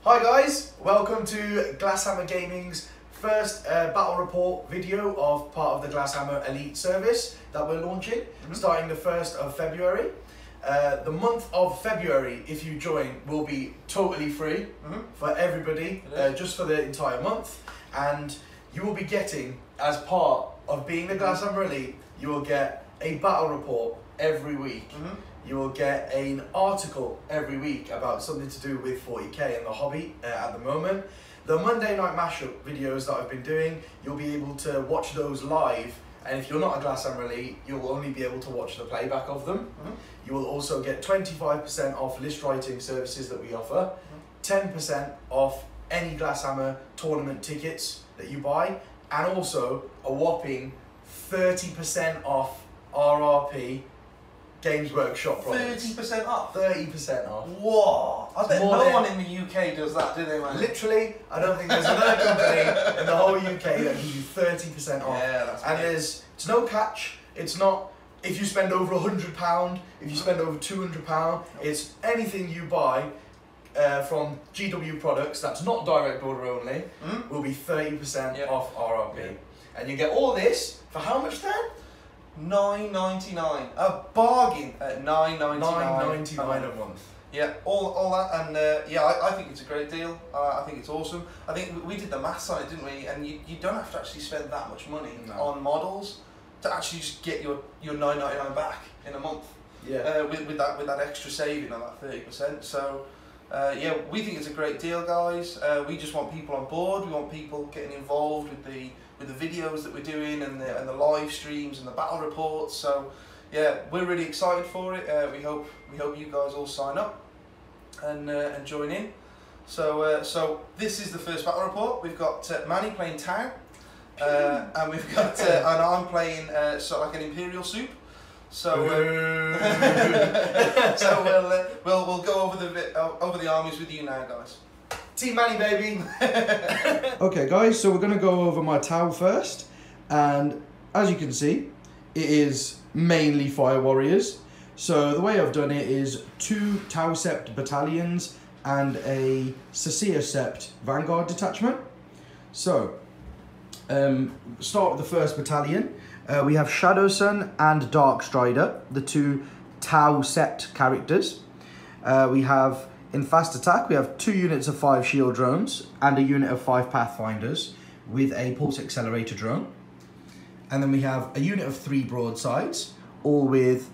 Hi guys, welcome to Glasshammer Gaming's first battle report video of part of the Glasshammer Elite service that we're launching, starting the 1st of February. The month of February, if you join, will be totally free for everybody, just for the entire month. And you will be getting, as part of being the Glasshammer Elite, you will get a battle report every week. You will get an article every week about something to do with 40k and the hobby at the moment. The Monday night mashup videos that I've been doing, you'll be able to watch those live, and if you're not a Glasshammer Elite, you'll only be able to watch the playback of them. You will also get 25% off list writing services that we offer, 10% off any Glasshammer tournament tickets that you buy, and also a whopping 30% off RRP Games Workshop products. 30% off? 30% off. Whoa! I bet no one in the UK does that, do they, man? Literally, I don't think there's another company in the whole UK that gives you 30% off. Yeah, that's and it's no catch. It's not if you spend over £100, if you spend over £200, it's anything you buy from GW products that's not direct order only will be 30% off RRP. And you get all this for how much then? $9.99, a bargain at $9.99 $9.99 a month. Yeah, all that, and I think it's a great deal. I think it's awesome. I think we did the maths on it, didn't we? And you don't have to actually spend that much money on models to actually just get your $9.99 back in a month. Yeah. With that extra saving on that 30%. So yeah, we think it's a great deal, guys. We just want people on board. We want people getting involved with the videos that we're doing and the live streams and the battle reports. So yeah, we're really excited for it. We hope you guys all sign up and join in. So this is the first battle report. We've got Manny playing Tau, and we've got and I'm playing sort of like an Imperial soup. So we'll go over the armies with you now, guys. Team Manny, baby! Okay guys, so we're going to go over my Tau first, and as you can see, it is mainly Fire Warriors. So the way I've done it is 2 Tau Sept battalions and a Sacia Sept Vanguard detachment. So, start with the first battalion. We have Shadow Sun and Dark Strider, the 2 Tau Sept characters. We have in fast attack, we have 2 units of 5 shield drones and a unit of 5 pathfinders with a pulse accelerator drone. And then we have a unit of 3 broadsides, all with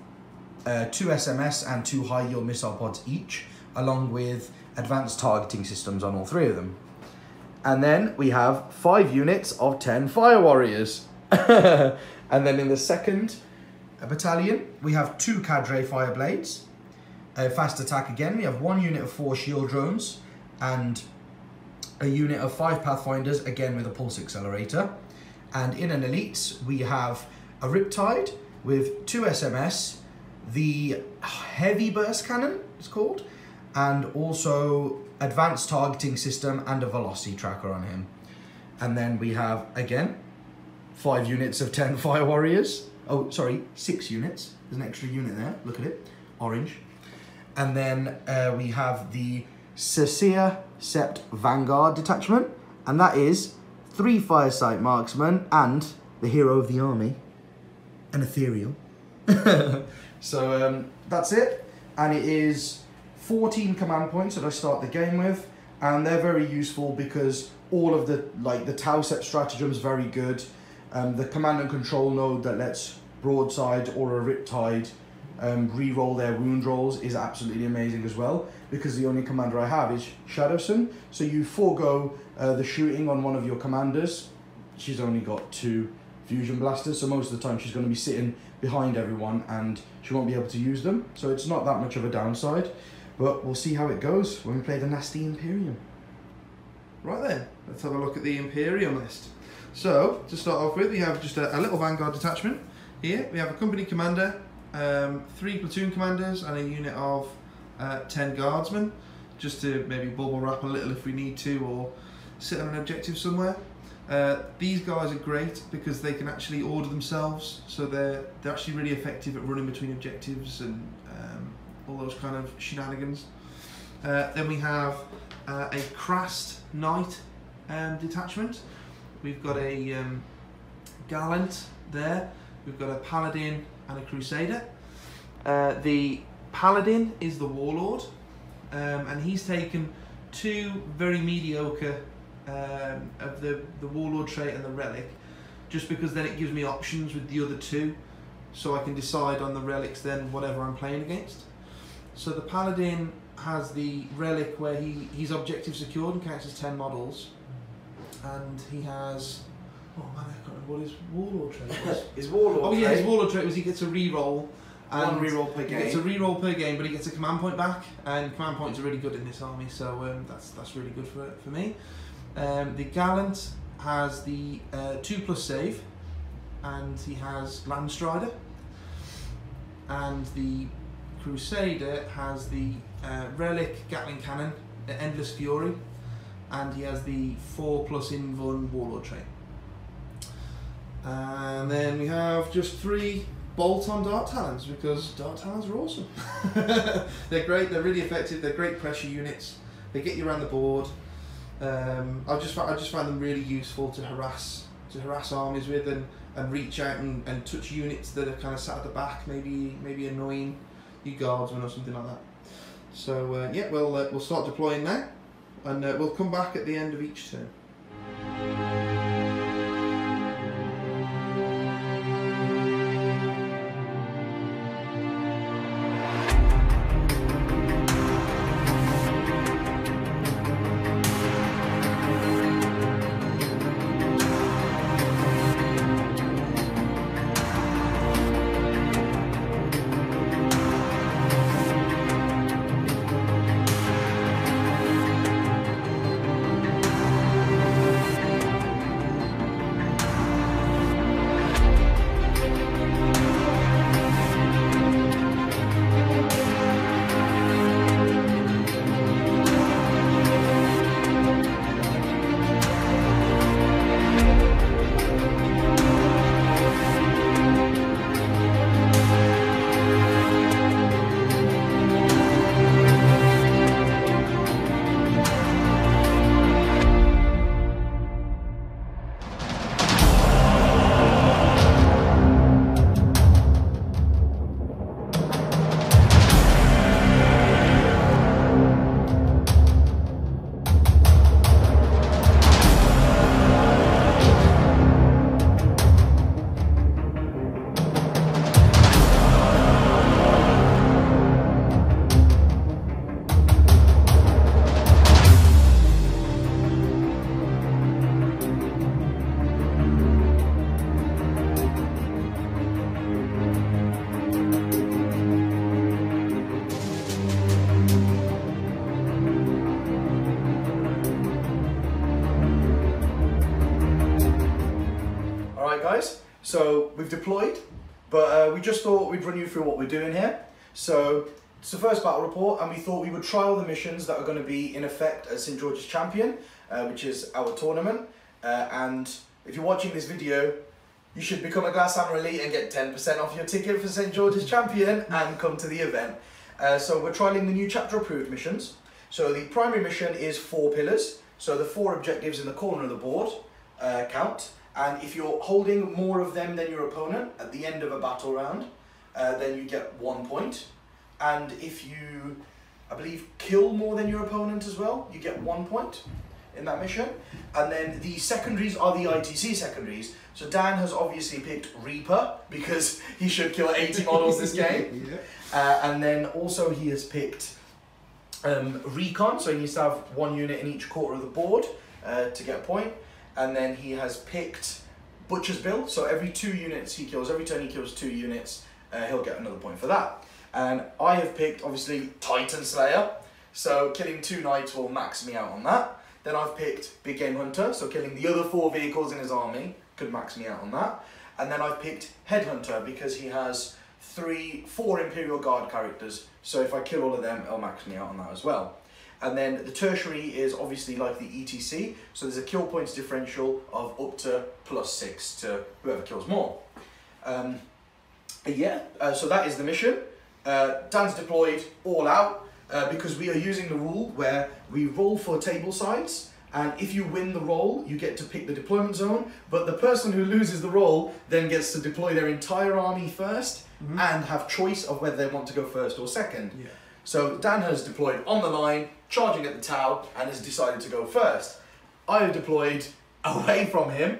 2 SMS and 2 high yield missile pods each, along with advanced targeting systems on all 3 of them. And then we have 5 units of 10 Fire Warriors. And then in the second battalion, we have 2 Cadre Fireblades. Fast attack again, we have 1 unit of 4 shield drones and a unit of 5 pathfinders, again with a pulse accelerator. And in an elite, we have a Riptide with 2 SMS, the heavy burst cannon it's called, and also advanced targeting system and a velocity tracker on him. And then we have, again, 5 units of 10 Fire Warriors. Oh, sorry, 6 units. There's an extra unit there, look at it, orange. And then we have the Sacia Sept Vanguard detachment, and that is 3 Firesight Marksmen and the hero of the army, an Ethereal. So that's it, and it is 14 command points that I start the game with, and they're very useful because all of the Tau Sept stratagem is very good. The command and control node that lets broadside or a Riptide re-roll their wound rolls is absolutely amazing as well, because the only commander I have is Shadow Sun. So you forego the shooting on one of your commanders. She's only got 2 fusion blasters, so most of the time she's going to be sitting behind everyone and she won't be able to use them. So it's not that much of a downside, but we'll see how it goes when we play the nasty Imperium. Right then, let's have a look at the Imperium list. So to start off with, we have just a little Vanguard detachment. Here we have a company commander, 3 platoon commanders and a unit of 10 guardsmen, just to maybe bubble wrap a little if we need to, or sit on an objective somewhere. These guys are great because they can actually order themselves, so they're actually really effective at running between objectives and all those kind of shenanigans. Then we have a Crast Knight detachment. We've got a Gallant there. We've got a Paladin and a Crusader. The Paladin is the Warlord, and he's taken 2 very mediocre of the Warlord trait and the Relic, just because then it gives me options with the other 2, so I can decide on the relics then whatever I'm playing against. So the Paladin has the Relic where he's objective secured and counts as 10 models, and he has, oh man, I can't remember what his Warlord trait was. His Warlord oh yeah, trait? his Warlord trait was he gets a reroll. One reroll per game. He gets a reroll per game, but he gets a command point back, and command points are really good in this army, so that's really good for me. The Gallant has the 2+ save, and he has Landstrider. And the Crusader has the Relic Gatling Cannon, Endless Fury, and he has the 4+ Invuln Warlord trait. And then we have just 3 bolt-on Dart Talons, because Dart Talons are awesome. They're great, they're really effective, they're great pressure units, they get you around the board. I just find them really useful to harass armies with, and reach out and touch units that are kind of sat at the back, maybe annoying you guardsmen or something like that. So yeah, we'll start deploying now, and we'll come back at the end of each turn. Guys, so we've deployed, but we just thought we'd run you through what we're doing here. So it's the first battle report, and we thought we would trial the missions that are going to be in effect at St George's Champion, which is our tournament. And if you're watching this video, you should become a Glasshammer Elite and get 10% off your ticket for St George's Champion and come to the event. So we're trialing the new chapter approved missions. So the primary mission is 4 pillars. So the 4 objectives in the corner of the board count. And if you're holding more of them than your opponent at the end of a battle round, then you get 1 point. And if you, I believe, kill more than your opponent as well, you get 1 point in that mission. And then the secondaries are the ITC secondaries. So Dan has obviously picked Reaper because he should kill 80 models this game. Yeah. And then also he has picked Recon, so he needs to have 1 unit in each quarter of the board to get a point. And then he has picked Butcher's Bill, so every 2 units he kills, every turn he kills 2 units, he'll get another point for that. And I have picked, obviously, Titan Slayer, so killing 2 knights will max me out on that. Then I've picked Big Game Hunter, so killing the other 4 vehicles in his army could max me out on that. And then I've picked Headhunter because he has 4 Imperial Guard characters, so if I kill all of them, it'll max me out on that as well. And then the tertiary is obviously like the ETC, so there's a kill points differential of up to +6 to whoever kills more. So that is the mission. Dan's deployed all out, because we are using the rule where we roll for table sides, and if you win the roll, you get to pick the deployment zone, but the person who loses the roll then gets to deploy their entire army first and have choice of whether they want to go first or second. Yeah. So Dan has deployed on the line, charging at the Tau, and has decided to go first. I have deployed away from him,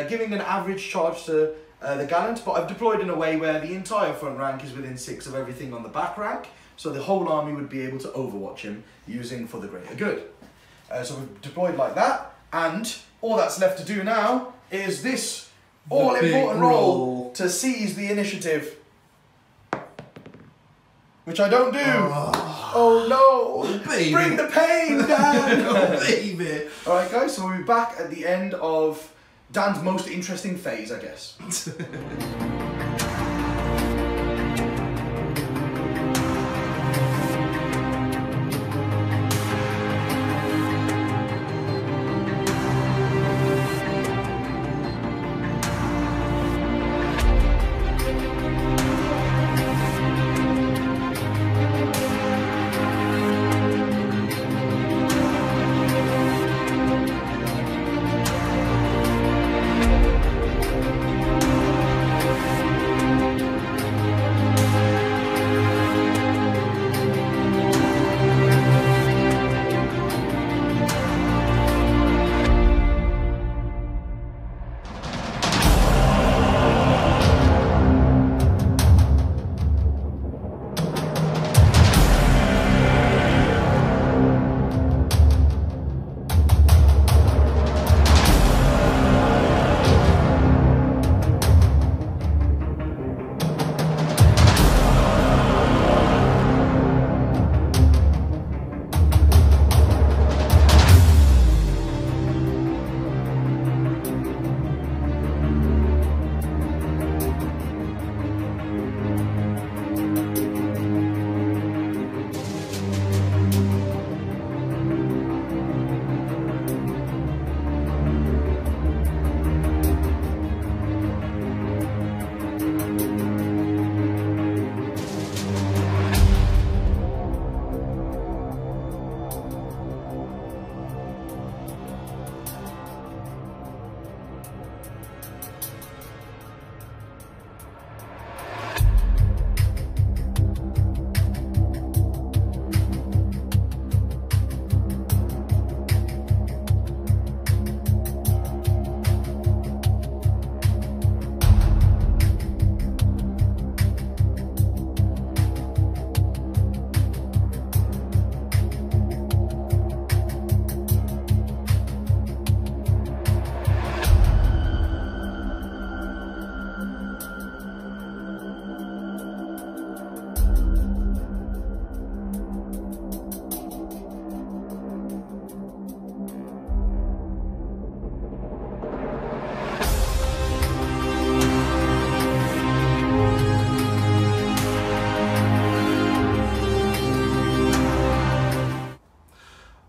giving an average charge to the Gallant, but I've deployed in a way where the entire front rank is within 6 of everything on the back rank, so the whole army would be able to overwatch him using for the greater good. So we've deployed like that, and all that's left to do now is this all-important roll to seize the initiative. Which I don't do. Oh no! Oh, baby. Bring the pain, Dan! Oh, baby! Alright guys, so we'll be back at the end of Dan's most interesting phase, I guess.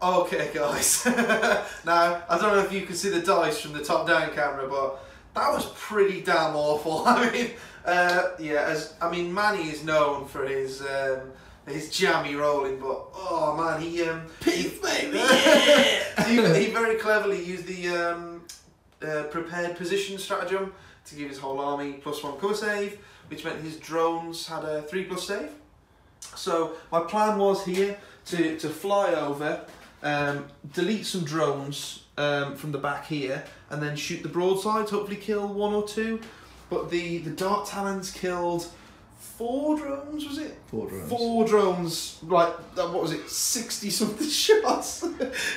Okay guys, now I don't know if you can see the dice from the top down camera, but that was pretty damn awful. I mean, yeah, Manny is known for his jammy rolling, but oh man, Peace, baby! he very cleverly used the prepared position stratagem to give his whole army +1 cover save, which meant his drones had a 3+ save. So my plan was here to fly over, delete some drones from the back here, and then shoot the broadsides, hopefully kill 1 or 2. But the Dart Talons killed 4 drones, was it? 4 drones. 4 drones, right, what was it, 60 something shots?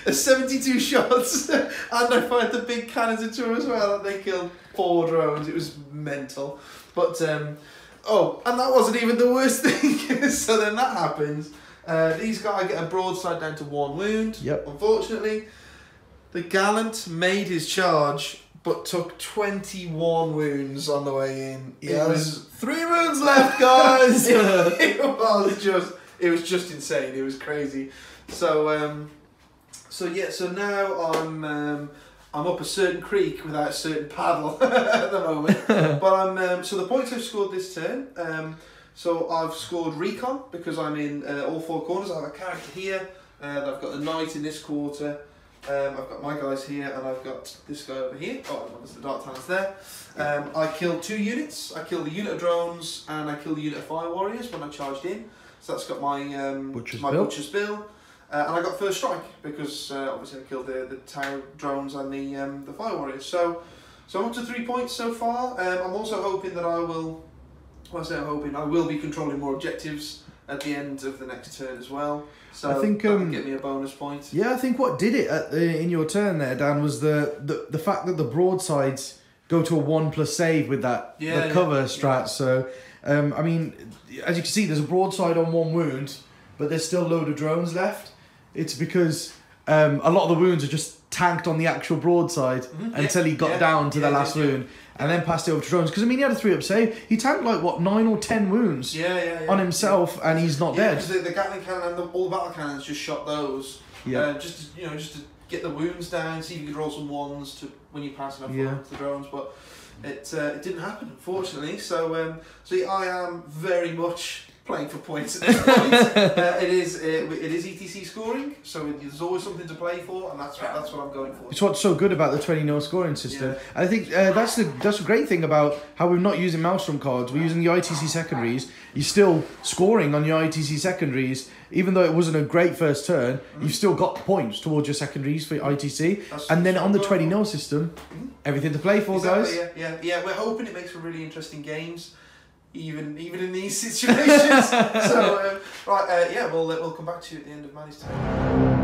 72 shots, and I fired the big cannons into them as well, and they killed 4 drones. It was mental. But, oh, and that wasn't even the worst thing. So then that happens. These guys get a broadside down to 1 wound, unfortunately. The Gallant made his charge, but took 21 wounds on the way in. Yeah, it was 3 wounds left, guys. it was just insane. It was crazy. So so now I'm up a certain creek without a certain paddle at the moment. But so the points I've scored this turn. So I've scored recon because I'm in all four corners. I have a character here, I've got a knight in this quarter, I've got my guys here, and I've got this guy over here. Oh, and obviously the Dark Talons there. I killed 2 units. I killed the unit of drones and I killed the unit of fire warriors when I charged in. So that's got my Butcher's Bill. And I got first strike because obviously I killed the tower drones and the fire warriors. So I'm up to 3 points so far. I'm also hoping that I will. Well, I say I'm hoping I will be controlling more objectives at the end of the next turn as well. So I think that'll get me a bonus point. Yeah, I think what did it in your turn there, Dan, was the fact that the broadsides go to a 1+ save with that the cover strat. Yeah. So I mean, as you can see, there's a broadside on 1 wound, but there's still a load of drones left. It's because a lot of the wounds are just tanked on the actual broadside until he got down to the last wound. And then passed it over to drones. Because, I mean, he had a 3-up save. He tanked, like, what, 9 or 10 wounds on himself, and he's not dead. Because the Gatling cannon and all the battle cannons just shot those. Yeah. Just to get the wounds down, see if you could roll some 1s to when you pass enough to the drones. But it didn't happen, unfortunately. So I am very much playing for points at this point. It is ETC scoring, so there's always something to play for, and that's what I'm going for. It's what's so good about the 20-0 scoring system. Yeah. I think that's the great thing about how we're not using Maelstrom cards. We're using the ITC secondaries. You're still scoring on your ITC secondaries, even though it wasn't a great first turn. You've still got points towards your secondaries for ITC, and then on the 20-0 system, everything to play for, guys. Yeah. We're hoping it makes for really interesting games. Even in these situations. So we'll come back to you at the end of Manny's turn.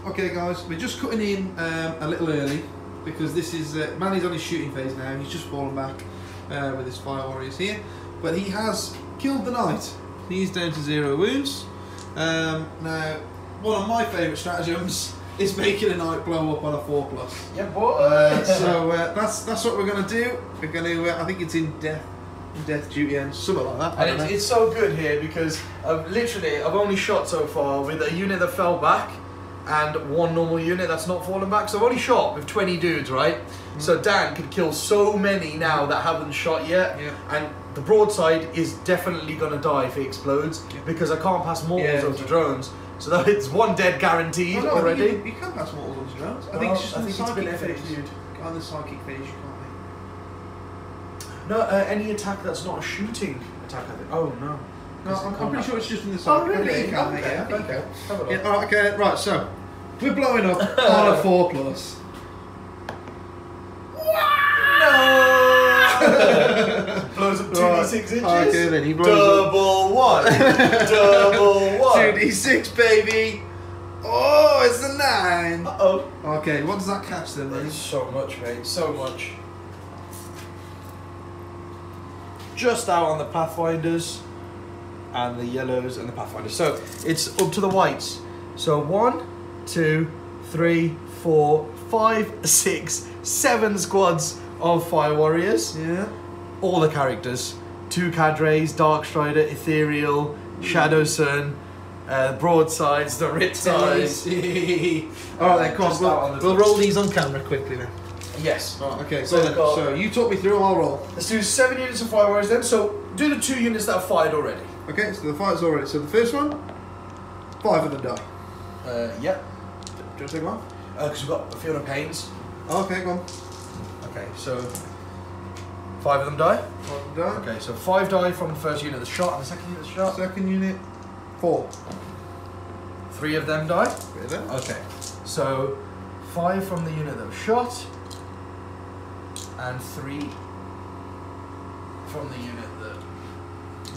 Okay guys, we're just cutting in a little early because this is Manny's on his shooting phase now. He's just fallen back with his fire warriors here, but he has killed the knight. He's down to 0 wounds. Now, one of my favourite stratagems is making a knight blow up on a 4+. Yeah, boy. So that's what we're gonna do. We're gonna I think it's in death duty and something like that. And it's so good here because I've only shot so far with a unit that fell back and 1 normal unit that's not fallen back. So I've only shot with 20 dudes, right? So Dan could kill so many now that haven't shot yet. Yeah. And the broadside is definitely gonna die if it explodes because I can't pass mortals over to drones. So that it's 1 dead guaranteed already. You can pass mortals onto drones. I think it's just on the psychic phase. On the psychic phase, you can't. No, any attack that's not a shooting attack, I think. Oh no. No, I'm pretty sure it's just in the psychic. Oh really? Okay. Okay. Right. So we're blowing up on a 4+. No. Blows up 2d6 inches. Okay, then he blows Double up. 1. Double 1. 2d6, baby. Oh, it's a 9. Uh-oh. Okay, what does that catch then, mate? So much, mate. So much. Just out on the Pathfinders and the yellows and the Pathfinders. So it's up to the whites. So 1, 2, 3, 4, 5, 6, 7 squads of Fire Warriors. Yeah. All the characters. 2 cadres, Darkstrider, Ethereal, Shadow Sun, Broadsides, the Riptides. Alright then, come on, we'll roll these on camera quickly then. Yes. Right, okay, So so you talk me through, I'll roll. Let's do 7 units of Fire Warriors then. So do the 2 units that have fired already. Okay, so the fire's already. So the first one, 5 of them die. Yep. Do you want to take them off? Because we've got Fiona Pains. Okay, go on. Okay, so 5 of them die. 5 of them die. Okay, so 5 die from the first unit of the shot and the second unit of the shot. Second unit, 4. 3 of them die. 3 of them. Okay, so 5 from the unit that was shot and 3 from the unit that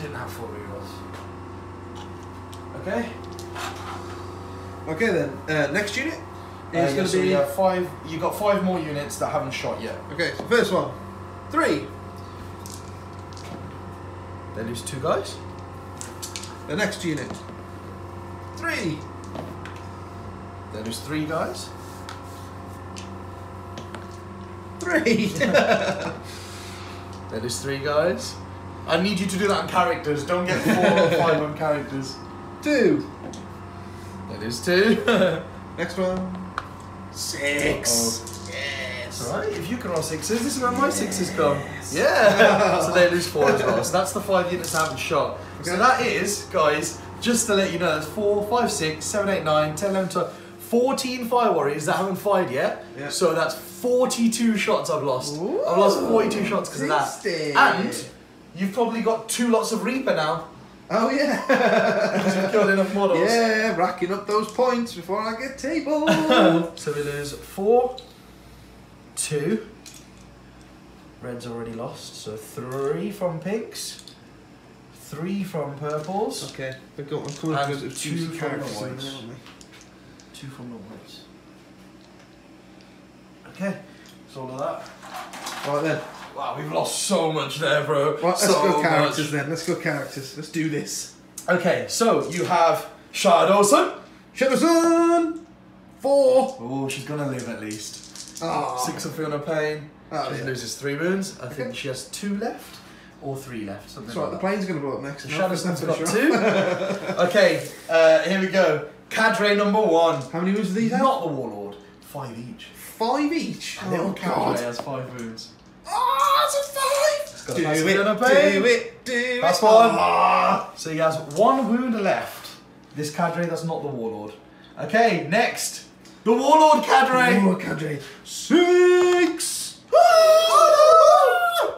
didn't have 4 rerolls. Okay. Okay then, next unit is going to so be... you have 5. You got 5 more units that haven't shot yet. Okay, so first one, 3. They lose 2 guys. The next unit, 3. They lose 3 guys. 3. They lose 3 guys. I need you to do that on characters. Don't get 4 or 5 on characters. 2. That is 2. Next one, 6. Uh-oh. Yes. Alright, if you can roll 6s, this is where my 6s come. Yeah. So they lose 4 as well. So that's the 5 units that haven't shot. Okay. So that is, guys, just to let you know, that's 4, 5, 6, 7, 8, 9, 10, 11, 12, 14 Fire Warriors that haven't fired yet. Yeah. So that's 42 shots I've lost. Ooh, I've lost 42 shots because of that. tasty. And you've probably got 2 lots of Reaper now. Oh yeah. Because you've killed enough models. Yeah, racking up those points before I get tabled. So we lose 4, 2. Red's already lost, so 3 from pinks, 3 from purples, Okay, I'm coming And to 2 choose from characters, the whites. aren't we? 2 from the whites. Okay, so all of that. Right then. Wow, we've lost so much there, bro. Right, let's so go characters much. then. Let's go characters. Let's do this. Okay, so you have Shadow Sun. Shadowson! 4. Oh, she's gonna live at least. Ah. 6 of Fiona Pain. Oh, She yeah. loses 3 wounds. I think Okay. she has 2 left, or 3 left. Something That's right, like the plane's going to blow up next. The No, Shadow that's Sun's for got sure. 2. Okay, here we go. Cadre number 1. How many wounds do these have? Not the Warlord. 5 each. 5 each. A little Oh, cadre God. has 5 wounds. Ah, it's a 5! got Do a pass it, Fiona do Pain. it, do it. That's 1. Ah. So he has 1 wound left. This cadre, that's not the Warlord. Okay, next. The Warlord cadre. Oh, cadre. 6!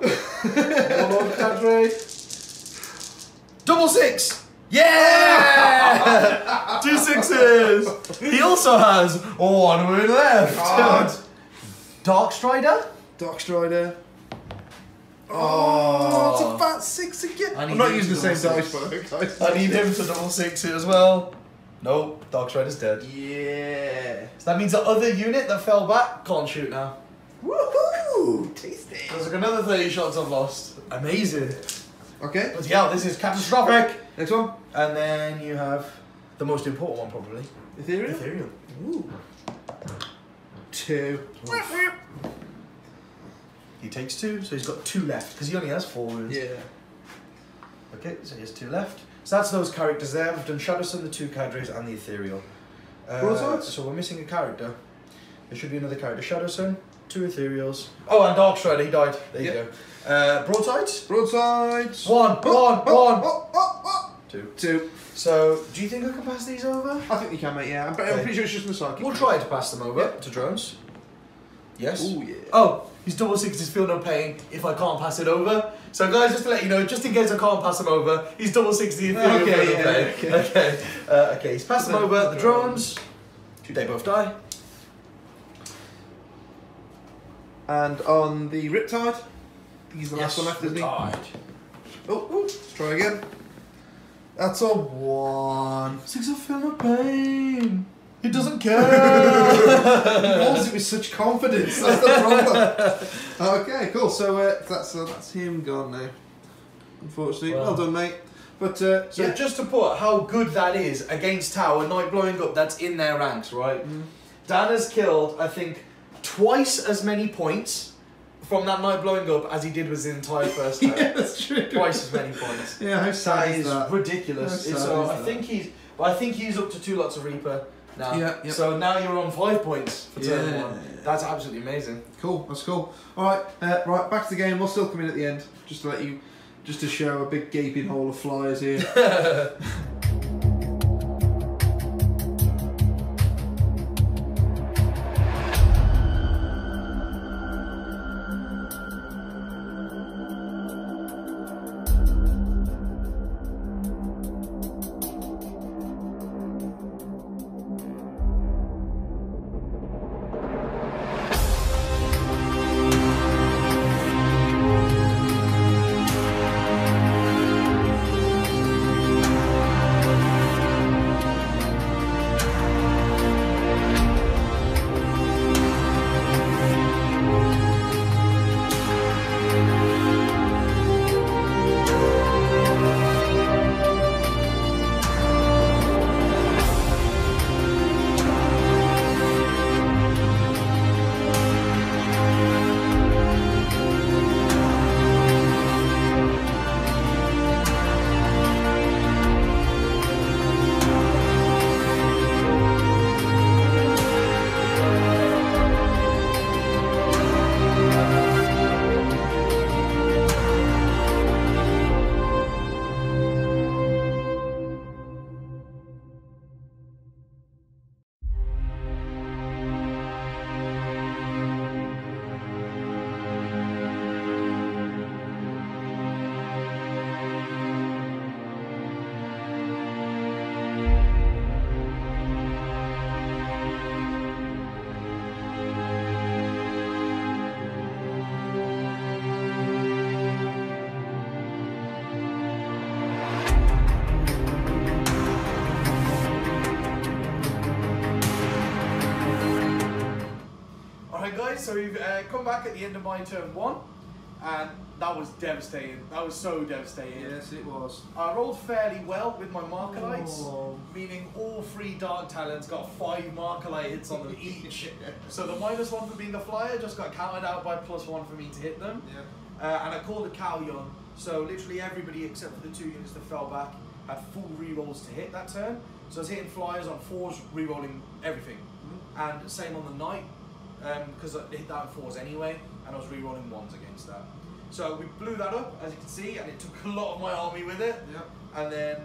Warlord cadre. Double 6. Yeah! 2 6s. He also has 1 wound left. God. Darkstrider. Darkstrider. Oh, it's a fat 6 again. I need I'm not him using the to same double dice, 6. but guys. I need him to double 6 it as well. Nope, Darkstrider's dead. Yeah. So that means the other unit that fell back can't shoot now. Woohoo! Tasty. There's like another 30 shots I've lost. Amazing. Okay. But yeah, this is catastrophic. Next one. And then you have the most important one probably. Ethereal. Imperium. Ooh. 2. He takes 2, so he's got 2 left because he only has 4 wounds. Yeah. Okay, so he has 2 left. So that's those characters there. We've done Shadowsun, the 2 cadres, and the Ethereal. Broadsides? So we're missing a character. There should be another character. Shadowsun, 2 Ethereals. Oh, and Darkstrider, he died. There you Yep. go. Broadsides? Broadsides. 1, 1, 1. Oh. 2. 2. So, do you think I can pass these over? I think you can, mate, yeah. I'm Okay. pretty sure it's just an aside. We'll try to pass them over Yep. to drones. Yes. Oh, yeah. Oh, he's double 6s, feel no pain if I can't pass it over. So guys, just to let you know, just in case I can't pass him over, he's double 60 and feel no Okay, pain. yeah, Okay. Okay, he's passed them over. The drones, they both die. And on the Riptide, he's the last one left, isn't he? died. Oh, let's try again. That's a 1. 6 of feel no pain. He doesn't care. He rolls it with such confidence. That's the problem. Okay, cool. So that's him gone now. Unfortunately, well done, mate. But So yeah. just to put how good that is against Tau, a Knight blowing up, that's in their ranks, right? Dan has killed, I think, twice as many points from that night blowing up as he did with his entire first turn. Yeah, that's true. Twice as many points. Yeah, how sad That is is that? ridiculous. How sad So is I that? think he's up to 2 lots of Reaper now. Yeah. So now you're on 5 points for turn 1. That's absolutely amazing. Cool, that's cool. Alright, right, back to the game. We'll still come in at the end, just to show a big gaping hole of flyers here. So we've come back at the end of my turn 1, and that was devastating. That was so devastating. Yes, it was. I rolled fairly well with my Markalites, Oh. meaning all 3 Dark Talons got 5 Markalite hits on them each. So the -1 for being the flyer just got counted out by +1 for me to hit them. Yeah. And I called a cow young, so literally everybody except for the 2 units that fell back had full rerolls to hit that turn. So I was hitting flyers on 4s, rerolling everything. And same on the night, because I hit that on 4s anyway, and I was rerolling 1s against that. So we blew that up, as you can see, and it took a lot of my army with it. Yep. And then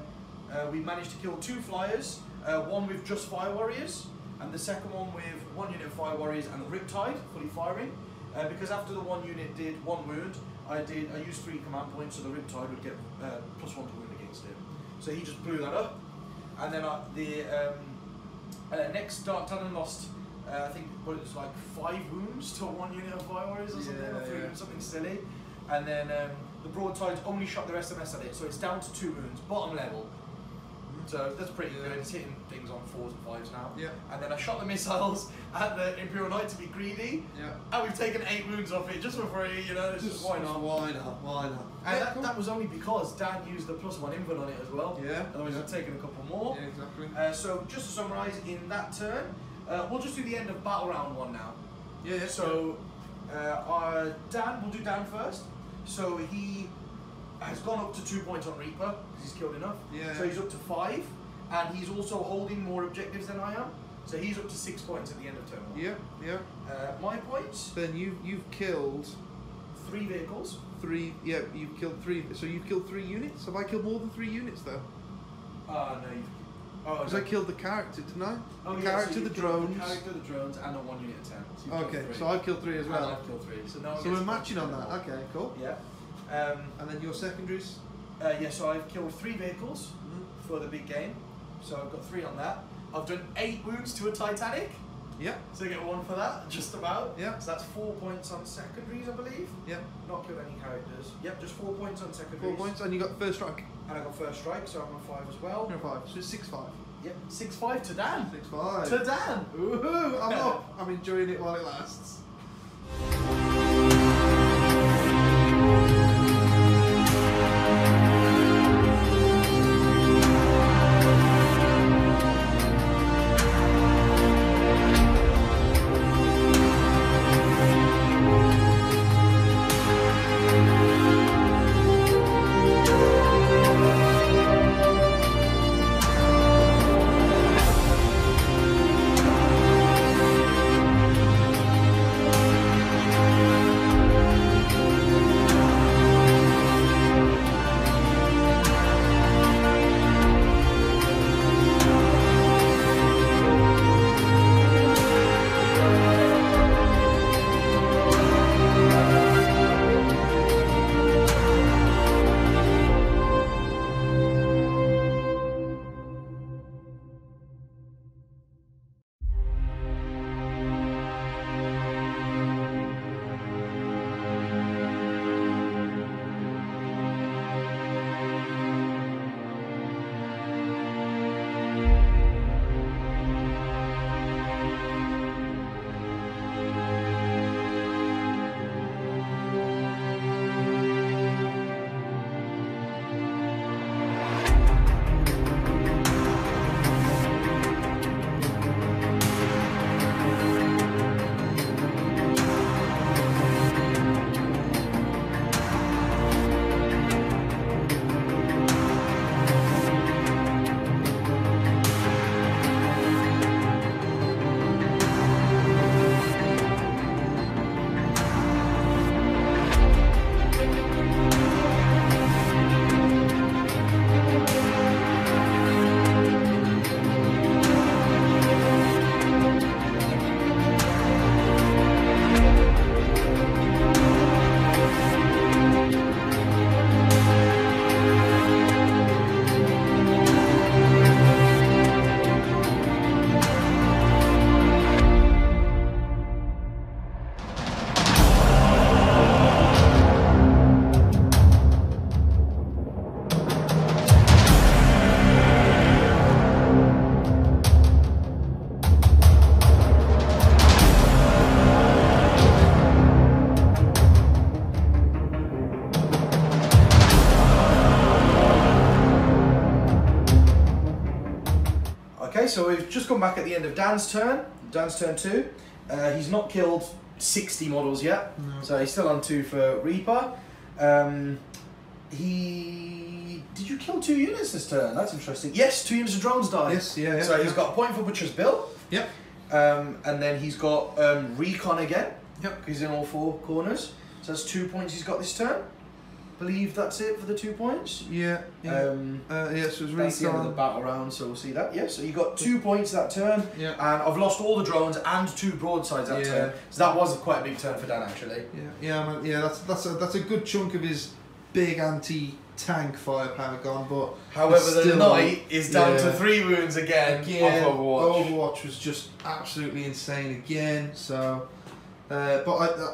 we managed to kill 2 flyers, one with just Fire Warriors, and the second one with 1 unit of Fire Warriors and the Riptide, fully firing. Because after the 1 unit did 1 wound, I used 3 command points, so the Riptide would get +1 to wound against it. So he just blew that up. And then the next Dark Talon lost, I think it was like 5 wounds to 1 unit of Fire Warriors or something, or 3 wounds, something silly. And then the Broadside only shot the SMS at it, so it's down to 2 wounds, bottom level. So that's pretty good. It's hitting things on 4s and 5s now. Yeah. And then I shot the missiles at the Imperial Knight to be greedy. Yeah. And we've taken 8 wounds off it just for free, you know. Just why not? Why not? Why not? And that was only because Dan used the +1 invert on it as well. Yeah. Otherwise, I'd taken a couple more. Yeah, exactly. So just to summarise, in that turn, we'll just do the end of battle round 1 now. Yeah. Yeah. So we'll do Dan first. So he has gone up to 2 points on Reaper because he's killed enough. Yeah. So he's up to 5, and he's also holding more objectives than I am. So he's up to 6 points at the end of turn 1. Yeah. Yeah. My points. Then you've killed 3 vehicles. 3. Yeah. You've killed 3. So you've killed 3 units. Have I killed more than 3 units though? No. Because I killed the character, didn't I? Oh, The yeah, character, so the you killed drones. The character, the drones, and a 1 unit of 10. So you've killed Okay, 3. so I've killed 3 as And well. I've killed 3. So now So we're matching on that. Okay, cool. Yeah. And then your secondaries. Yeah, so I've killed 3 vehicles for the big game. So I've got 3 on that. I've done 8 wounds to a Titanic. Yeah. So I get 1 for that, just about. Yeah. So that's 4 points on secondaries, I believe. Yeah. Not killed any characters. Yep, just 4 points on 4 secondaries. points, and you got first strike. And I got first strike, so I'm on 5 as well. No 5. So it's 6-5. Yep, 6-5 to Dan. 6-5. To Dan. Woohoo! I'm up. I'm enjoying it while it lasts. Okay, so we've just come back at the end of Dan's turn 2. He's not killed 60 models yet, No. so he's still on 2 for Reaper. Did you kill 2 units this turn? That's interesting. Yes, 2 units of drones died. Yes, yeah. So he's got a point for Butcher's Bill. Yep. And then he's got Recon again. Yep. He's in all 4 corners. So that's 2 points he's got this turn. Believe that's it for the 2 points. Yeah. Yeah. Yes, it was That's the end of the Recon. battle round, so we'll see that. Yeah, so you got 2 points that turn, Yeah. and I've lost all the drones and 2 broadsides that Yeah. turn. So that was quite a big turn for Dan actually. Yeah, man. Yeah, that's a good chunk of his big anti-tank firepower gone, but However, it's the still- knight is down yeah. to 3 wounds again, off Overwatch. Overwatch was just absolutely insane again. So, but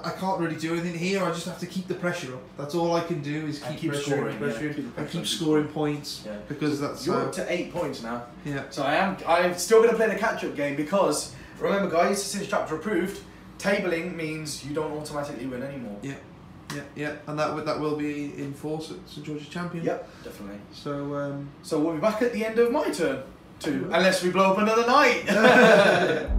I can't really do anything here. I just have to keep the pressure up. That's all I can do is And keep scoring, pressuring, keep the and pressure keep up. scoring points Yeah. because that's You're up to 8 points now. yeah. So I'm still going to play the catch-up game because, remember guys, since chapter approved, tabling means you don't automatically win anymore. Yeah, and that will be in force at St George's Champion. Yep, definitely. So So we'll be back at the end of my turn, too, unless we blow up another night.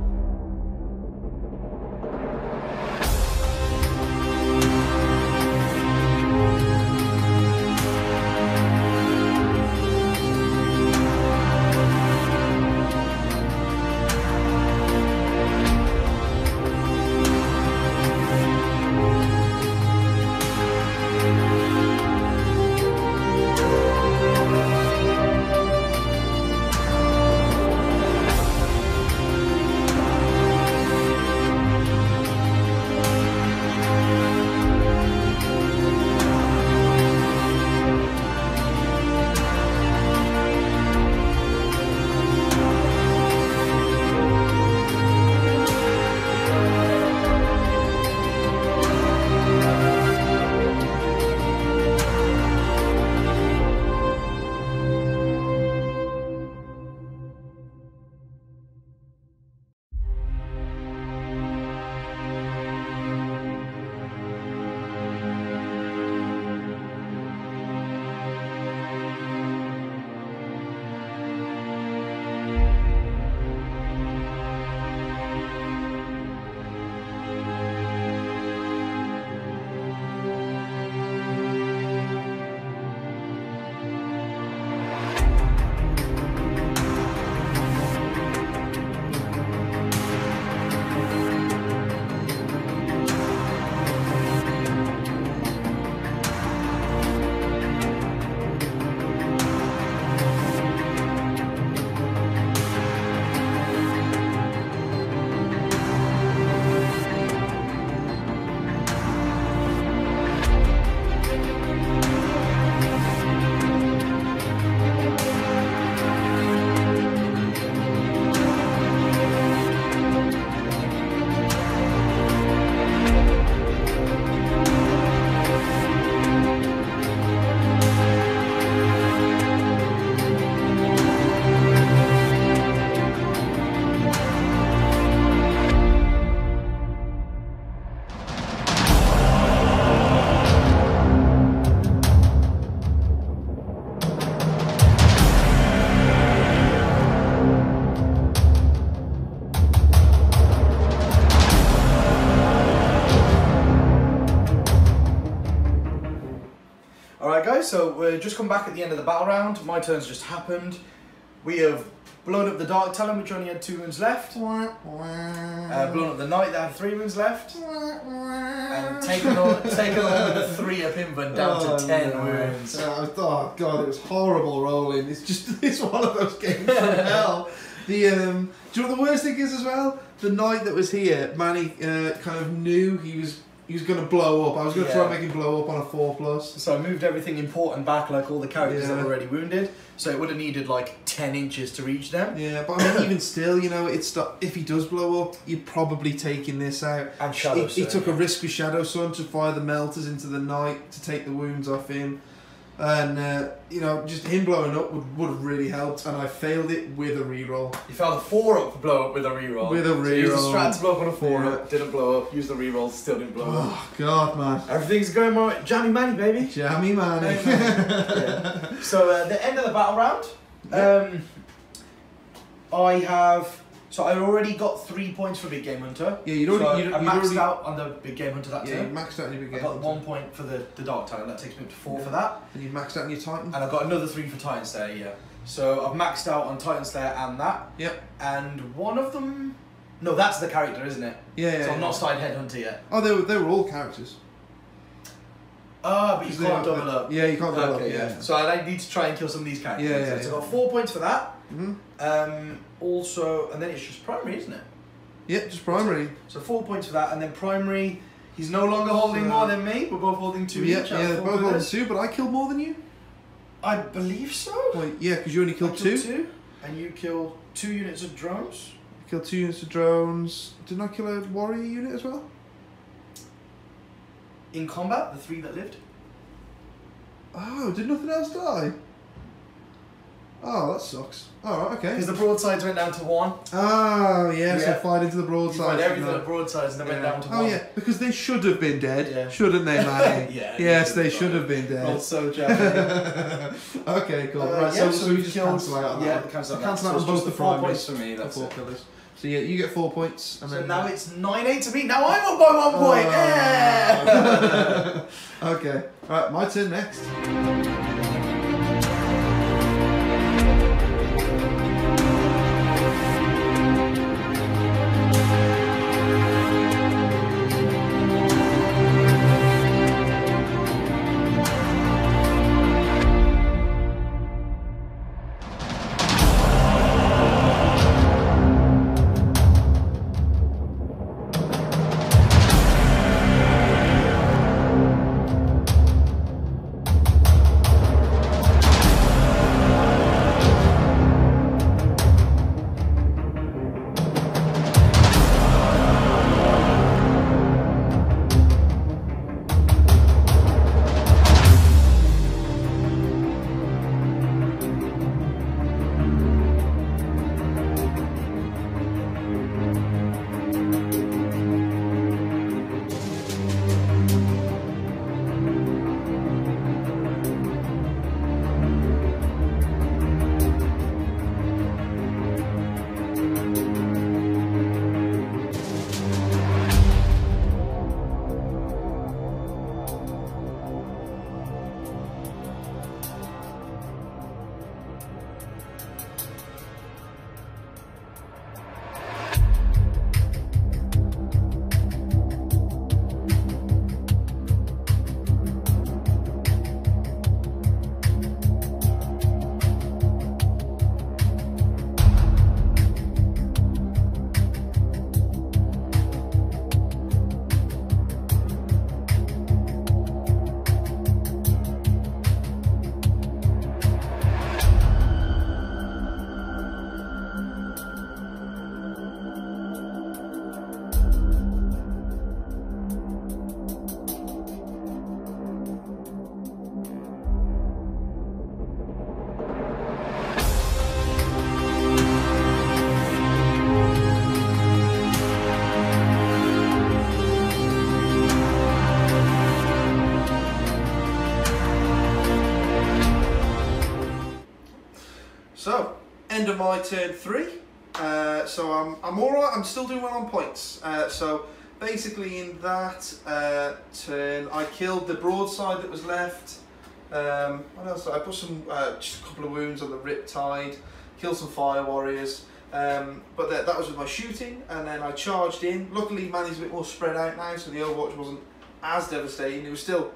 so we're just come back at the end of the battle round. My turn's just happened. We have blown up the Dark Talon, which only had 2 wounds left. Blown up the Knight that had 3 wounds left. And taken on with the 3 of Invan down to 10 wounds. Oh god, it was horrible rolling. It's one of those games from hell. Do you know what the worst thing is as well? The Knight that was here, Manny kind of knew he was going to blow up. I was going to try and make him blow up on a 4+. So I moved everything important back, like all the characters that were already wounded. So it would have needed like 10 inches to reach them. Yeah, but I mean, even still, you know, if he does blow up, you're probably taking this out. And Shadow Sun. He took a risk with Shadow Sun to fire the melters into the Knight to take the wounds off him. And, you know, just him blowing up would have really helped, and I failed it with a reroll. You failed a 4-up blow up with a reroll. With a reroll. So used the strat to blow up on a 4-up, didn't blow up, used the reroll, still didn't blow up. Oh, God, man. Everything's going right. Jammy Manny, baby. Jammy Manny. Yeah. So, the end of the battle round, I already got 3 points for Big Game Hunter. Yeah, you'd already... I maxed out on the Big Game Hunter that turn. Yeah, you maxed out on your Big Game Hunter. Hunter. I got 1 point for the Dark Talon, that takes me up to 4 for that. And you maxed out on your Titan? And I got another 3 for Titan Slayer, yeah. So I've maxed out on Titan Slayer and that. Yep. And one of them... No, that's the character, isn't it? Yeah, So I've not started Headhunter yet. Oh, they were all characters. Ah, but you can't double up. Yeah, you can't double up, yeah. So I need to try and kill some of these characters. Yeah. So I got 4 points for that. Mm-hmm. Also, and then it's just primary, isn't it? Yeah, just primary. So 4 points for that, and then primary, he's no longer holding more than me. We're both holding 2 each. Yeah, they're both holding 2, but I killed more than you? I believe so. Well, yeah, because you only killed 2. And you killed 2 units of drones. I killed 2 units of drones. Didn't I kill a warrior unit as well? In combat, the 3 that lived. Oh, did nothing else die? Oh, that sucks. Oh, okay. Because the broadsides went down to 1. Oh, yeah, so fired into the broadsides. You fired everything at broadsides and they went down to 1. Oh, yeah, because they should have been dead, shouldn't they, Manny? Yes, they should have been dead. Also, Jack. Okay, cool. Right, so we just cancel out on that. Yeah, cancel out on both the 4 points for me. That's 4 killers. So yeah, you get 4 points. And so then now it's 9-8 to me. Now I'm up by 1 point. Yeah. Okay. Right, my turn next. So, end of my turn 3. So I'm alright, I'm still doing well on points. So basically in that turn I killed the broadside that was left, What else? I put some just a couple of wounds on the Riptide, killed some Fire Warriors. But that was with my shooting, and then I charged in. Luckily, Manny's a bit more spread out now, so the Overwatch wasn't as devastating. It was still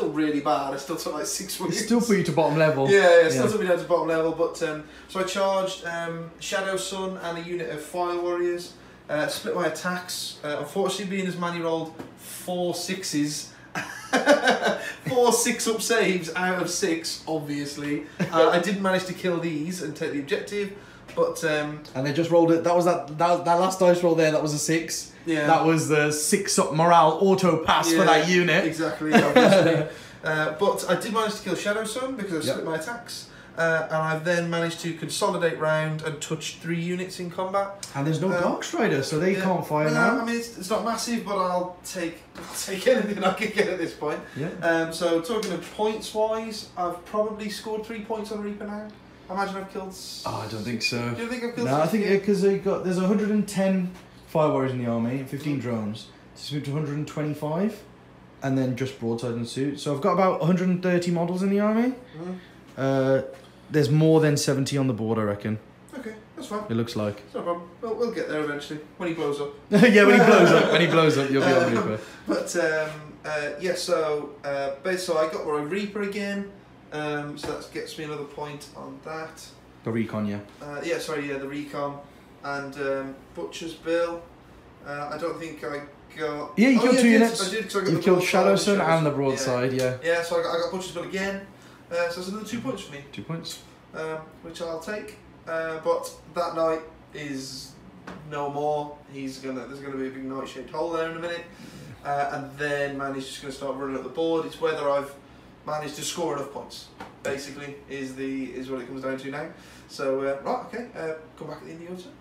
really bad. I still took like 6 wounds. It still put you to bottom level. Yeah, still took me down to bottom level. But so I charged Shadow Sun and a unit of Fire Warriors. Split my attacks. Unfortunately, being as Manny rolled 4 6s. 4 6-up saves out of 6, obviously. I didn't manage to kill these and take the objective, but and they just rolled it. That last dice roll there. That was a 6. Yeah. That was the 6-up morale auto pass for that unit. Exactly. Obviously. But I did manage to kill Shadow Sun because I split my attacks. And I've then managed to consolidate round and touch 3 units in combat. And there's no Dark Strider, so they can't fire now. I mean, it's not massive, but I'll take anything I can get at this point. Yeah. So talking of points wise, I've probably scored 3 points on Reaper now. I imagine I've killed. Oh, I don't think so. Do you think I've killed? No, I think because there's 110 Fire Warriors in the army and 15 drones. It's moved to 125, and then just broadside and suit. So I've got about 130 models in the army. There's more than 70 on the board, I reckon. Okay, that's fine. It looks like. It's no problem. We'll get there eventually when he blows up. Yeah, when he blows up, you'll be on Reaper. But yeah, so I got my Reaper again. So that gets me another point on that. The recon, yeah. The recon and Butcher's Bill. I don't think I got. Yeah, you killed 2 units. I did because I got you killed Shadow Sun and the broadside, yeah. Yeah, so I got Butcher's Bill again. So it's another 2 points for me. 2 points. Which I'll take. But that knight is no more. There's gonna be a big knight-shaped hole there in a minute. And then Manny's just gonna start running up the board. It's whether I've managed to score enough points. Basically, is what it comes down to now. So right, okay. Come back at the end of your turn.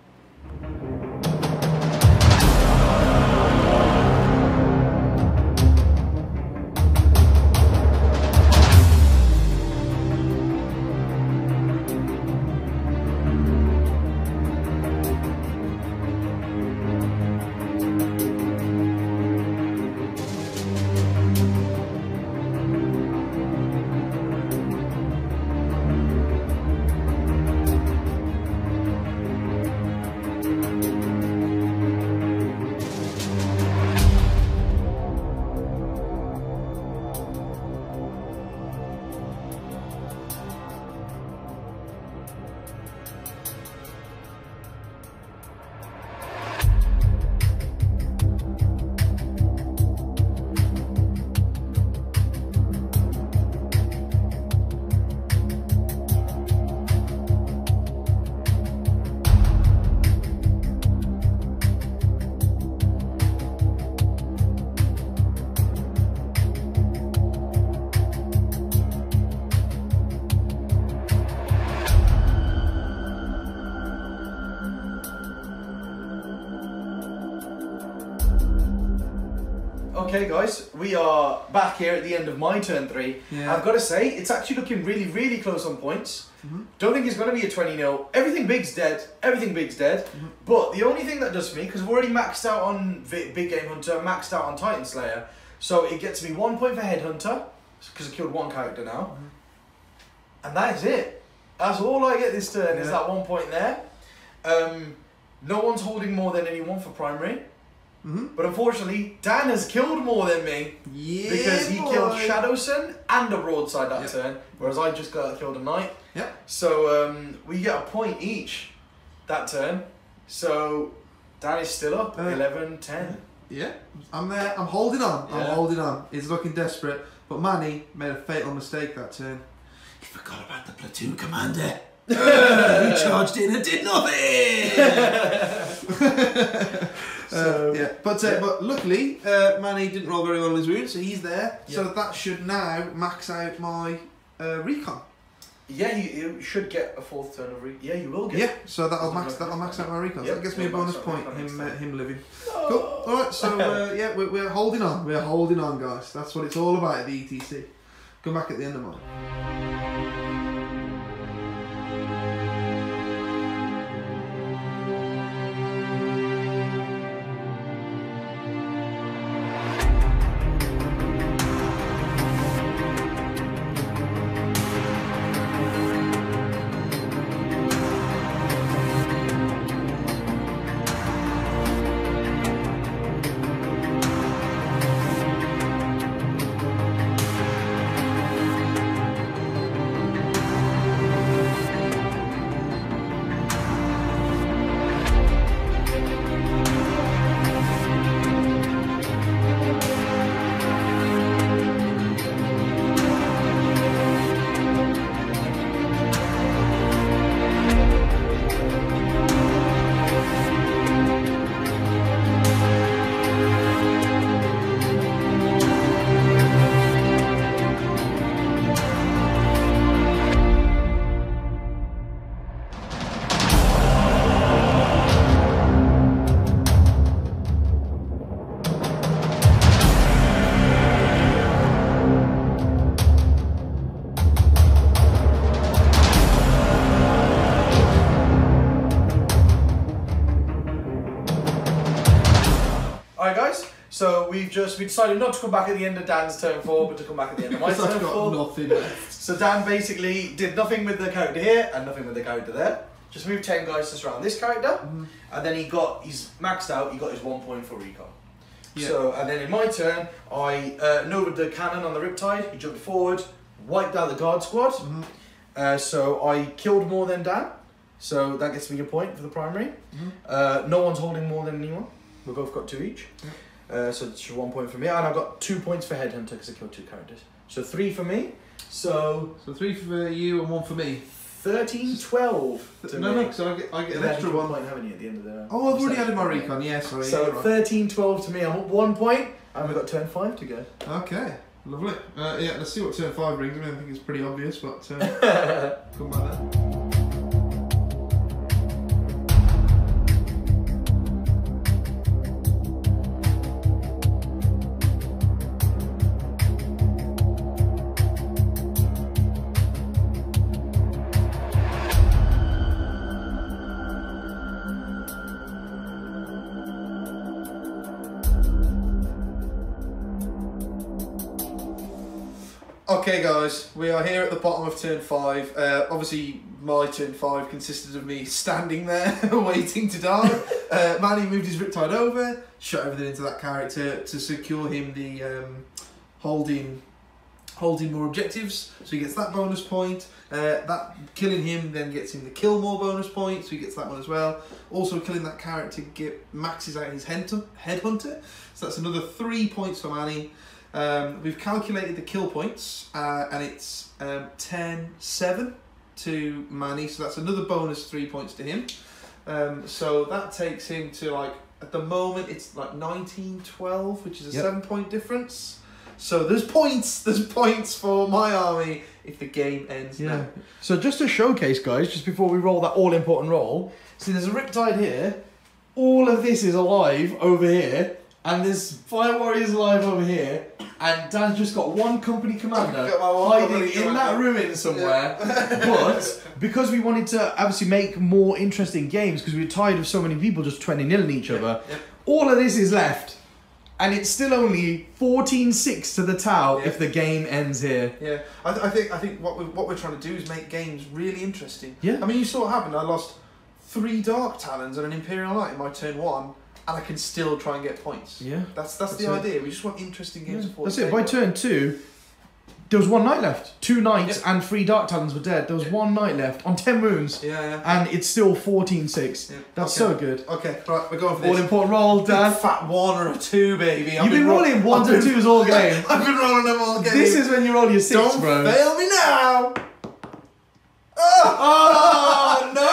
Okay guys, we are back here at the end of my turn 3. Yeah. I've got to say, it's actually looking really, really close on points. Don't think it's going to be a 20-0. Everything big's dead. But the only thing that does for me, because I've already maxed out on Big Game Hunter, maxed out on Titan Slayer, so it gets me 1 point for Headhunter, because I killed 1 character now. And that is it. That's all I get this turn, is that 1 point there. No one's holding more than anyone for primary. But unfortunately, Dan has killed more than me because he killed Shadow Sun and a broadside that turn, whereas I just killed a knight. So we get a point each that turn. So Dan is still up, 11-10. Yeah, I'm there. I'm holding on. I'm holding on. He's looking desperate, but Manny made a fatal mistake that turn. He forgot about the platoon commander. He charged in and did nothing. But luckily, Manny didn't roll very well on his wounds, so he's there. So that should now max out my recon. Yeah, you should get a 4th turn of recon. Yeah, you will get. Yeah, so that'll max out my recon. So that gets me a bonus point. Him living. Cool. All right. So we're holding on. We're holding on, guys. That's what it's all about at the ETC. Come back at the end of mine. So we decided not to come back at the end of Dan's turn 4, but to come back at the end of my turn 4. I've got nothing left. So Dan basically did nothing with the character here and nothing with the character there. Just moved 10 guys to surround this character, and then he's maxed out. He got his 1 point for recon. Yeah. So and then in my turn, I nova the cannon on the Riptide. He jumped forward, wiped out the guard squad. So I killed more than Dan. So that gets me a point for the primary. No one's holding more than anyone. We both got 2 each. So it's 1 point for me, and I got 2 points for Headhunter because I killed 2 characters. So 3 for me. So 3 for you and 1 for me. 13-12. No, so I get an extra 1 point, haven't you, at the end of the... Oh, I've already added my recon, yeah, sorry. So 13-12 to me, I'm up 1 point, and we've got turn 5 to go. Okay, lovely. Yeah, let's see what turn 5 brings. I mean, I think it's pretty obvious, but come back then. Okay guys, we are here at the bottom of turn 5. Obviously my turn 5 consisted of me standing there waiting to die. Manny moved his Riptide over, shot everything into that character to secure him the holding more objectives, so he gets that bonus point. That killing him then gets him the kill more bonus point, so he gets that one as well. Also killing that character maxes out his headhunter, so that's another 3 points for Manny. We've calculated the kill points, and it's 10-7 to Manny, so that's another bonus 3 points to him. So that takes him to, like, at the moment it's like 19-12, which is a 7 point difference. So there's points for my army if the game ends now. So just to showcase, guys, just before we roll that all important roll, see there's a Riptide here, all of this is alive over here, and there's Fire Warriors alive over here, and Dan's just got 1 company commander hiding in that ruin somewhere. But because we wanted to obviously make more interesting games, because we were tired of so many people just 20-0ing each other, all of this is left. And it's still only 14-6 to the Tau if the game ends here. Yeah, I think what we're trying to do is make games really interesting. Yeah. I mean, you saw what happened. I lost 3 Dark Talons and an Imperial Knight in my turn 1, and I can still try and get points. Yeah. That's the idea. We just want interesting games. That's it. By turn 2, there was 1 knight left. 2 knights and 3 Dark Talons were dead. There was 1 knight left on 10 wounds. And it's still 14-6. That's so good. Okay, right, we're going for this. All important roll, Dan. Big fat 1 or a 2, baby. You've been rolling 1s and 2s all game. I've been rolling them all game. This is when you roll your 6, bro. Don't fail me now. Oh no,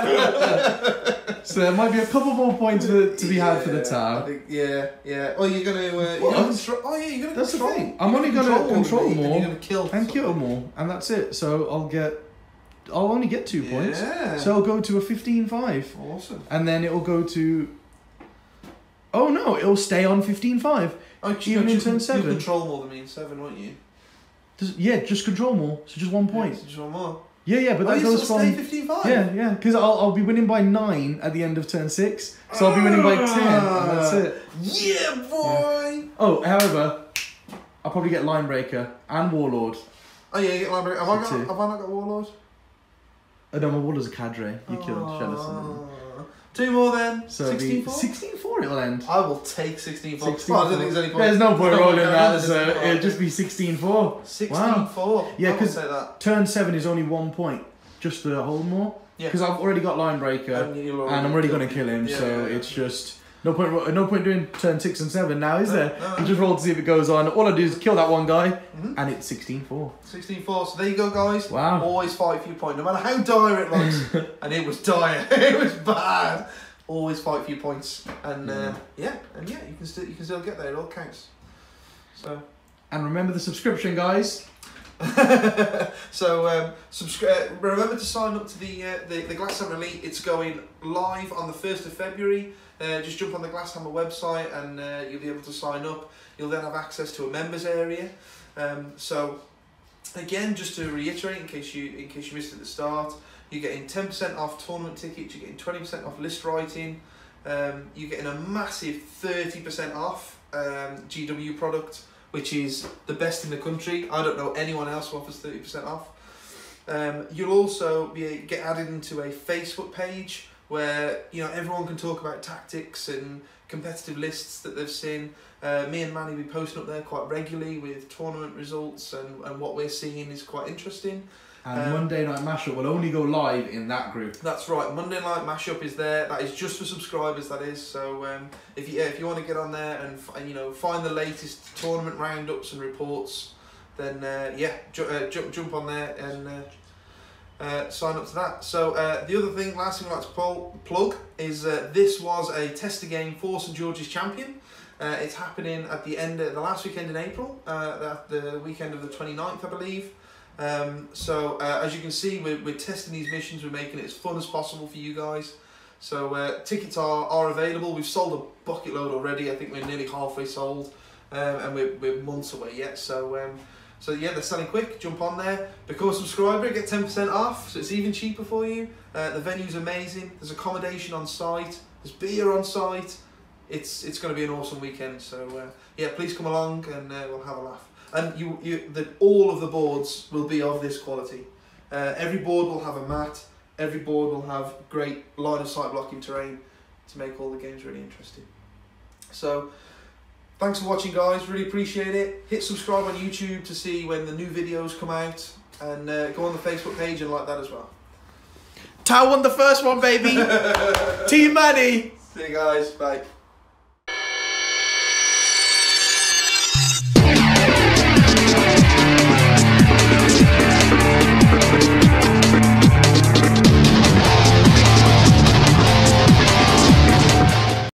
man! So there might be a couple more points to be had for the Tau. Yeah. Oh, you're gonna. You're gonna control. That's the thing. I'm only gonna control more. You're gonna kill more, and that's it. So I'll only get 2 points. So I'll go to a 15-5. Awesome. And then it'll go to. Oh no! It'll stay on 15-5. Even in turn 7. You control more than me in 7, won't you? Just control more. So just 1 point. So just 1 more. Yeah, but that goes from... Stay 15-5? Yeah, because I'll be winning by 9 at the end of turn 6, so I'll be winning by 10, and that's it. Yeah, boy! Yeah. Oh, however, I'll probably get Linebreaker and Warlord. Oh yeah, you get Linebreaker. Have I not got Warlord? Oh no, my Warlord's a cadre. You killed Shellison. 2 more then. So 16-4? 16-4 it'll end. I will take 16-4. 16-4. Well, I don't think there's any point. There's no point rolling that, so it'll just be 16-4. 16-4. Wow. Yeah, because turn 7 is only 1 point. Just to hold more. Yeah. Because I've already got Linebreaker, and I'm already going to kill him, so it's just... No point doing turn 6 and 7 now, is there? No. You just roll to see if it goes on. All I do is kill that one guy, and it's 16-4. 16-4, so there you go, guys. Wow. Always fight for your point, no matter how dire it looks. And it was dire. It was bad. Always fight for your points. And you can still get there. It all counts. So. And remember the subscription, guys. So remember to sign up to the Glasshammer Elite. It's going live on the 1st of February. Just jump on the Glasshammer website and you'll be able to sign up. You'll then have access to a members area. So again, just to reiterate, in case you missed it at the start, you're getting 10% off tournament tickets. You're getting 20% off list writing. you're getting a massive 30% off GW product, which is the best in the country. I don't know anyone else who offers 30% off. You'll also get added into a Facebook page where everyone can talk about tactics and competitive lists that they've seen. Me and Manny will be posting up there quite regularly with tournament results, and what we're seeing is quite interesting. And Monday Night Mashup will only go live in that group. That's right. Monday Night Mashup is there. That is just for subscribers. That is. So if you want to get on there and find the latest tournament roundups and reports, then jump on there and sign up to that. So the other thing, last thing I'd like to plug is this was a tester game for St George's Champion. It's happening at the last weekend in April, the weekend of the 29th, I believe. So as you can see, we're testing these missions, we're making it as fun as possible for you guys. So tickets are available. We've sold a bucket load already. I think we're nearly halfway sold, and we're months away yet. So yeah, they're selling quick. Jump on there, become a subscriber, get 10% off, so it's even cheaper for you. The venue's amazing. There's accommodation on site. There's beer on site. It's going to be an awesome weekend. So yeah, please come along and we'll have a laugh. And all of the boards will be of this quality. Every board will have a mat. Every board will have great line of sight blocking terrain to make all the games really interesting. So thanks for watching, guys. Really appreciate it. Hit subscribe on YouTube to see when the new videos come out, and go on the Facebook page and like that as well. Tao won the first one, baby. Team Manny. See you guys. Bye.